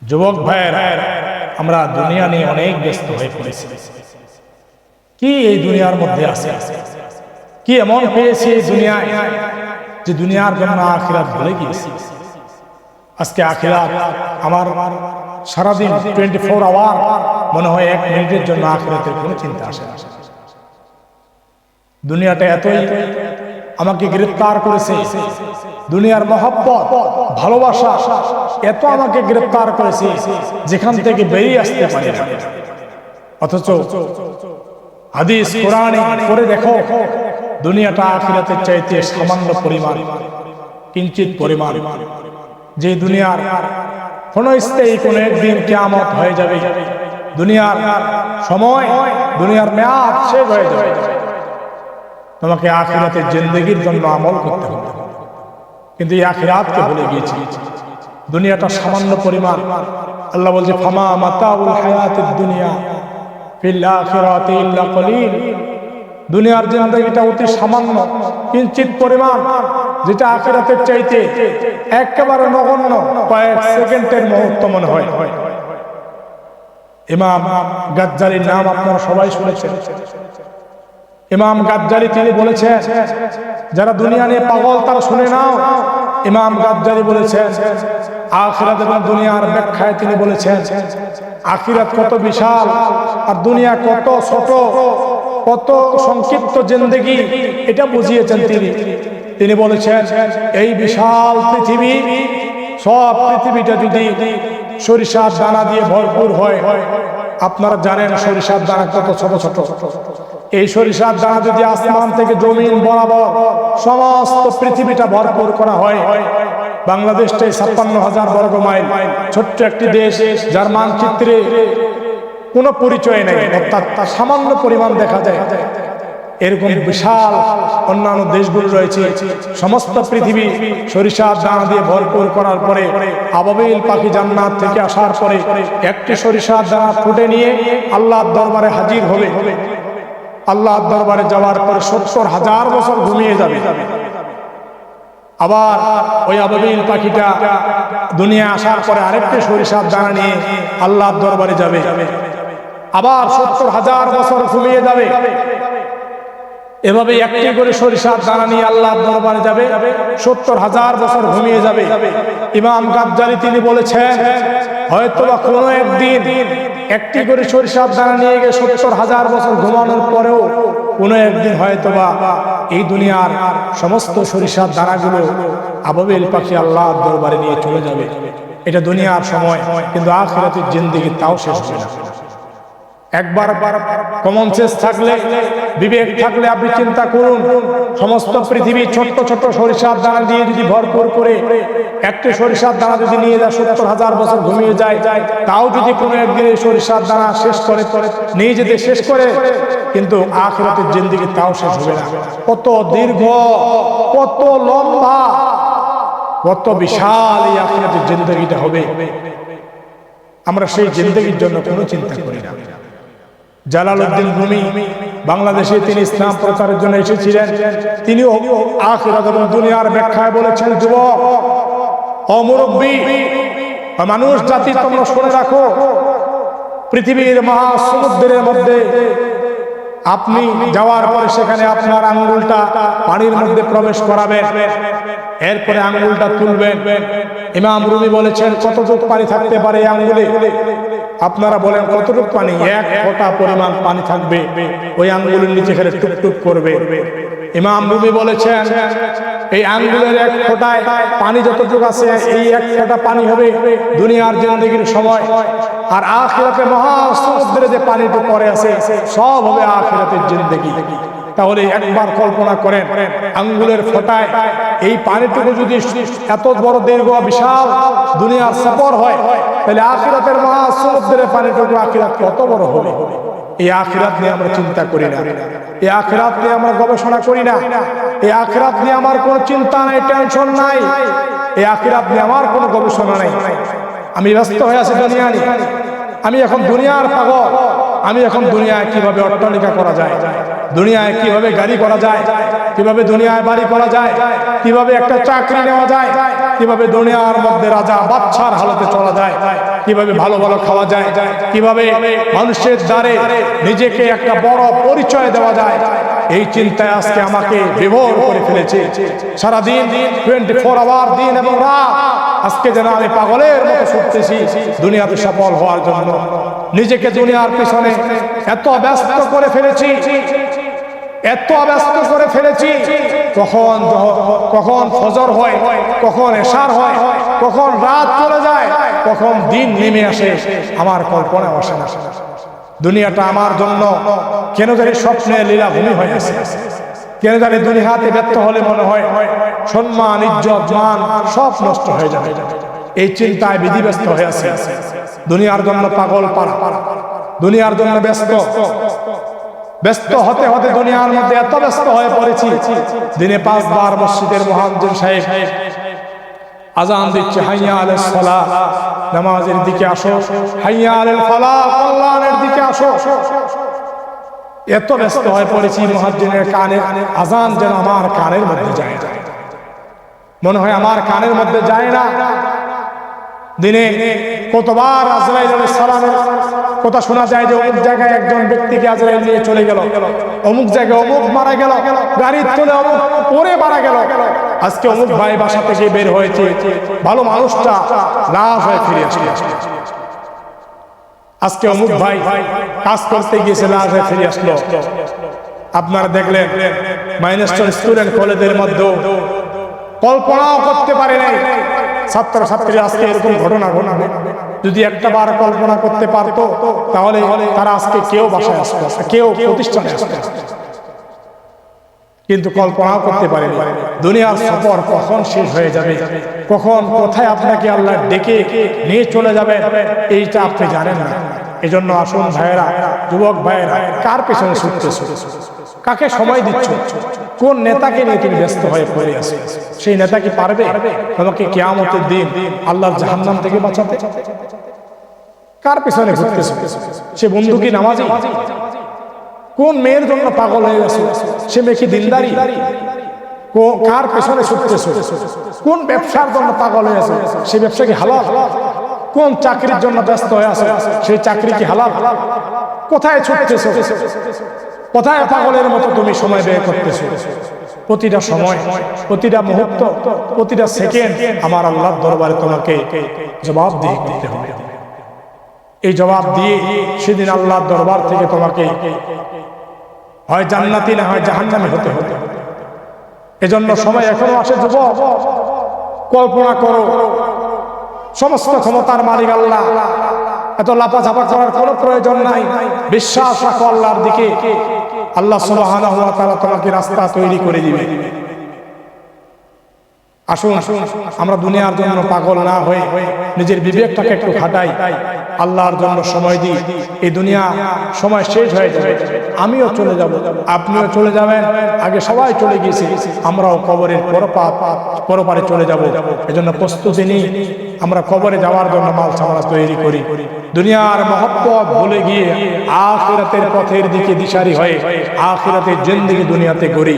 যুবক ভাইয়েরা, আমরা দুনিয়া নিয়ে অনেক ব্যস্ত হয়ে পড়েছি। কি এই দুনিয়ার মধ্যে আছে, কি এমন পেয়েছি এই দুনিয়ায় যে দুনিয়ার জন্য আখিরাত ভুলে গিয়েছি। আজকে আখিরাত আমার সারাদিন 24 আওয়ার মনে হয় 1 মিনিটের জন্য আখিরাতের কোনো চিন্তা আসে না। দুনিয়াটা এতই আমাকে গ্রেফতার করেছে, দুনিয়ার মহব্বত ভালোবাসা এত আমাকে গ্রেফতার করেছে যেখান থেকে বেরিয়ে আসতে পারি না। অথচ হাদিস কোরআনে পড়ে দেখো, দুনিয়াটা আখিরাতের চাইতে সামান্য পরিমাণ, কিঞ্চিত পরিমাণ। যে দুনিয়ার ক্ষণস্থায়ী কোনো একদিন কিয়ামত হয়ে যাবে, দুনিয়ার সময়, দুনিয়ার মেয়াদ শেষ হয়ে যাবে। তোমাকে আখিরাতের জিন্দেগির জন্য আমল করতে হবে, কিন্তু এই আখিরাতকে ভুলে গিয়েছি। দুনিয়াটা সামান্য পরিমাণ। আল্লাহ বলছে, ফামা মাতাউল হায়াতিদ দুনিয়া ফিল আখিরাতি ইল্লা কলিল। দুনিয়ার জিন্দেগিটা অতি সামান্য, কিঞ্চিত পরিমাণ, যেটা আখিরাতের চাইতে একেবারে নগণ্য, কয়েক সেকেন্ডের মুহূর্ত মনে হয়। ইমাম গাজ্জালির নাম আপনারা সবাই শুনেছেন। ইমাম গাজ্জালি তিনি বলেছেন, যারা দুনিয়া নিয়ে পাগল তারা শুনে নাও। ইমাম গাজ্জালি বলেছেন, আখিরাত এবং দুনিয়ার ব্যাখ্যায় তিনি বলেছেন, আখিরাত কত বিশাল আর দুনিয়া কত ছোট, কত সংক্ষিপ্ত জিন্দেগি, এটা বুঝিয়েছেন তিনি বলেছেন, এই বিশাল পৃথিবী, সব পৃথিবীটা যদি সরিষার দানা দিয়ে ভরপুর হয়, আপনারা জানেন সরিষার দানা কত ছোট ছোট, এই সরিষার দানা যদি আসমান থেকে জমিন বরাবর সমস্ত পৃথিবীটা ভরপুর করা হয়, বাংলাদেশটাই 56,000 বর্গ মাইল, ছোট্ট একটি দেশ, যার মানচিত্রে কোনো পরিচয় নেই, অর্থাৎ তার সামান্য পরিমাণ দেখা যায়। এরকম বিশাল অন্যান্য দেশগুলো রয়েছে, সমস্ত পৃথিবী সরিষার দানা দিয়ে ভরপুর করার পরে আবাবিল পাখি জান্নাত থেকে আসার পরে একটি সরিষার দানা ফুটে নিয়ে আল্লাহর দরবারে হাজির হবে। আল্লাহর দরবারে যাওয়ার পরে 70,000 বছর ঘুমিয়ে যাবে। আবার ওই আবাবিল পাখিটা দুনিয়া আসার পরে আরেকটি সরিষার দানা নিয়ে আল্লাহর দরবারে যাবে, আবার 70,000 বছর ঘুমিয়ে যাবে। এভাবে একটি করে সরিষার দানা নিয়ে আল্লাহর দরবারে যাবে, 70,000 বছর ঘুমিয়ে যাবে। ইমাম গাজ্জালি তিনি বলেছেন, হয়তোবা কোনো একদিন একটি করে সরিষার দানা নিয়ে গিয়ে 70,000 বছর ঘুমানোর পরেও কোনো একদিন হয়তোবা এই দুনিয়ার সমস্ত সরিষার দানাগুলো আবাবিল পাখি আল্লাহর দরবারে নিয়ে চলে যাবে। এটা দুনিয়ার সময়, কিন্তু আখিরাতের জিন্দেগি তাও শেষ হবে না। একবার কমন সেন্স থাকলে, বিবেক থাকলে আপনি চিন্তা করুন, সমস্ত পৃথিবী ছোট্ট ছোট্ট সরিষার দানা দিয়ে যদি ভরপুর করে একটি সরিষার দানা যদি নিয়ে যায় 70,000 বছর ঘুমিয়ে যায়, তাও যদি কোনো একদিন এই সরিষার দানা শেষ করে নিয়ে যেতে শেষ করে, কিন্তু আখিরাতের জিন্দেগি তাও শেষ হবে না। কত দীর্ঘ, কত লম্বা, কত বিশাল এই আখিরাতের জিন্দেগিটা হবে, আমরা সেই জিন্দেগির জন্য কোনো চিন্তা করি না। জালালউদ্দিন রুমি বাংলাদেশে তিনি ইসলাম প্রচারের জন্য এসেছিলেন। তিনিও আখিরাত এবং দুনিয়ার ব্যাখ্যায় বলেছেন, যুবক ও মুরব্বী, মানুষ জাতি, তোমরা শুনে রাখো, পৃথিবীর মহাসমুদ্রের মধ্যে আপনি যাওয়ার পরে সেখানে আপনার আঙ্গুলটা পানির মধ্যে প্রবেশ করাবেন, এরপরে আঙ্গুলটা তুলবেন। ইমাম রুমি বলেছেন, কতটুকু পানি থাকতে পারে এই আঙ্গুলে? আপনারা বলেন কতটুকু পানি? 1 ফোঁটা পরিমাণ পানি থাকবে, ওই আঙ্গুলের নিচে খেলে টুকটুক করবে। ইমাম রুমি বলেছেন, এই আঙ্গুলের 1 ফোঁটায় পানি যতটুকু আছে, এই 1 ফোঁটা পানি হবে দুনিয়ার জিন্দেগির সময়, আর আখিরাতে মহাসমুদ্রে যে পানিটুকু পড়ে আছে সব হবে আখিরাতের জিন্দেগি। তাহলে একবার কল্পনা করেন, আঙ্গুলের ফোঁটায় এই পানিটুকু যদি এত বড় দীর্ঘ বিশাল দুনিয়ার সফর হয়, তাহলে আখিরাতের মহাসমুদ্রের পানিটুকু আখিরাত কত বড় হবে। এই আখিরাত নিয়ে আমরা চিন্তা করি না, এই আখিরাত নিয়ে আমরা গবেষণা করি না, এই আখিরাত নিয়ে আমার কোনো চিন্তা নাই, টেনশন নাই, এই আখিরাত নিয়ে আমার কোনো গবেষণা নাই। আমি ব্যস্ত হয়ে আছি দুনিয়া নিয়ে, আমি এখন দুনিয়ার পাগল। আমি এখন দুনিয়ায় কিভাবে অট্টালিকা করা যায়, দুনিয়ায় কিভাবে গাড়ি করা যায়, কিভাবে দুনিয়ায় বাড়ি করা যায়, কিভাবে একটা চাকরি নেওয়া যায়, কিভাবে দুনিয়ার মধ্যে রাজা বাদশার হালতে চলা যায়, কিভাবে ভালো ভালো খাওয়া যায়, কিভাবে মানুষের দ্বারে নিজেকে একটা বড় পরিচয় দেওয়া যায়, এই চিন্তায় আজকে আমাকে বিভোর করে ফেলেছে। সারাদিন 24 আওয়ার দিন এবং রাত আজকে যেন আমি পাগলের মতো ছুটতেছি দুনিয়াতে সফল হওয়ার জন্য। নিজেকে দুনিয়ার পিছনে এত ব্যস্ত করে ফেলেছি, এত ব্যস্ত করে ফেলেছি, কখন ফজর হয়, কখন এশার হয়, কখন রাত চলে যায়, কখন দিন নেমে আসে, আমার কল্পনা আসে না। দুনিয়াটা আমার জন্য কেন জানি স্বপ্নের লীলাভূমি হয়ে আছে। কেন জানি দুনিয়াতে ব্যর্থ হলে মনে হয় সম্মান, ইজ্জত, মান সব নষ্ট হয়ে যাবে। এই চিন্তায় বিধিব্যস্ত হয়ে আছে। দুনিয়ার জন্য পাগল পাড়া, দুনিয়ার জন্য ব্যস্ত ব্যস্ত হতে হতে দুনিয়ার মধ্যে এত ব্যস্ত হয়ে পড়েছি, দিনে 5 বার মসজিদের মুয়াজ্জিন সাহেব আযান দিচ্ছে, হাইয়া আলাস সালাহ, নামাজের দিকে আসো, হাইয়া আলাল ফালাহ, কল্যাণের দিকে আসো। এত ব্যস্ত হয়ে পড়েছি, মুয়াজ্জিনের কানে আযান যেন আমার কানের মধ্যে যায় না, মনে হয় আমার কানের মধ্যে যায় না। দিনে কতবার আজরাইল আলাইহিস সালামের কথা শোনা যায় যে অমুক জায়গায় একজন ব্যক্তিকে আজরাইল নিয়ে চলে গেল, অমুক জায়গায় অমুক মারা গেল, গাড়ির তলে অমুক পড়ে মারা গেল। আজকে অমুক ভাই বাসা থেকে বের হয়েছে, ভালো মানুষটা লাশ হয়ে ফিরে আসলো। আজকে অমুক ভাই কাজ করতে গিয়েছে, লাশ হয়ে ফিরে আসলো। আপনারা দেখলেন মাইনস্টার স্টুডেন্ট কলেজের মধ্যে কল্পনাও করতে পারে নাই ছাত্র ছাত্রী আজকে এরকম ঘটনা ঘটবে। যদি একটা বার কল্পনা করতে পারতো তাহলে তারা আজকে কেউ বাসায় আসতো, কেউ প্রতিষ্ঠানে আসতো, কিন্তু কল্পনাও করতে পারেনি। দুনিয়ার সফর কখন শেষ হয়ে যাবে, কখন কোথায় আপনাকে আল্লাহ ডেকে নিয়ে চলে যাবে, এইটা আপনি জানেন না। এজন্য আসুন ভাইয়েরা, যুবক ভাইয়েরা, কার পেছনে ছুটতেছো, কাকে সময় দিচ্ছ, কোন নেতাকে নিয়ে তুমি ব্যস্ত হয়ে পড়ে আছো? সেই নেতা কি পারবে তোমাকে কিয়ামতের দিন আল্লাহর জাহান্নাম থেকে বাঁচাতে? কার পেছনে ঘুরতেছো? সে বন্ধু কি নামাজি? কোন মেয়ের জন্য পাগল হয়ে গেছো? সে মেয়ে কি দিনদারি? কার পেছনে ছুটতেছো? কোন ব্যবসার জন্য পাগল হয়ে আছো? সে ব্যবসা কি হালাল? কোন চাকরির জন্য ব্যস্ত হয়ে আছো? সেই চাকরি কি হালাল? কোথায় ছুটতেছো? কোথায় পাগলের মতো তুমি সময় ব্যয় করতেছো? প্রতিটা সময়, প্রতিটা মুহূর্ত, প্রতিটা সেকেন্ড আমার আল্লাহর দরবারে তোমাকে জবাবদিহি করতে হবে। এই জবাব দিয়ে সেদিন আল্লাহর দরবার থেকে তোমাকে হয় জান্নাতি না হয় জাহান্নামী হতে হবে। এজন্য সময় এখনো আসে যুবক, কল্পনা করো সমস্ত ক্ষমতার মালিক আল্লাহ, এত লাফাঝাপা করার কোনো প্রয়োজন নাই। বিশ্বাস রাখো আল্লাহর দিকে, আল্লাহ সুবহানাহু ওয়া তাআলা তোমাকে রাস্তা তৈরি করে দিবে। আসুন আমরা দুনিয়ার জন্য পাগল না হয়ে নিজের বিবেকটাকে একটু খাটাই, আল্লাহর জন্য সময় দিই। এই দুনিয়া সময় শেষ হয়ে যাবে, আমিও চলে যাব, আপনিও চলে যাবেন, আগে সবাই চলে গিয়েছে, আমরাও কবরের পরপারে চলে যাব। এজন্য প্রস্তুতি নিই, আমরা কবরে যাওয়ার জন্য মাল সামানা তৈরি করি। দুনিয়ার মহব্বত ভুলে গিয়ে আখিরাতের পথের দিকে দিশারি হয়ে আখিরাতের জিন্দেগি দুনিয়াতে গড়ি।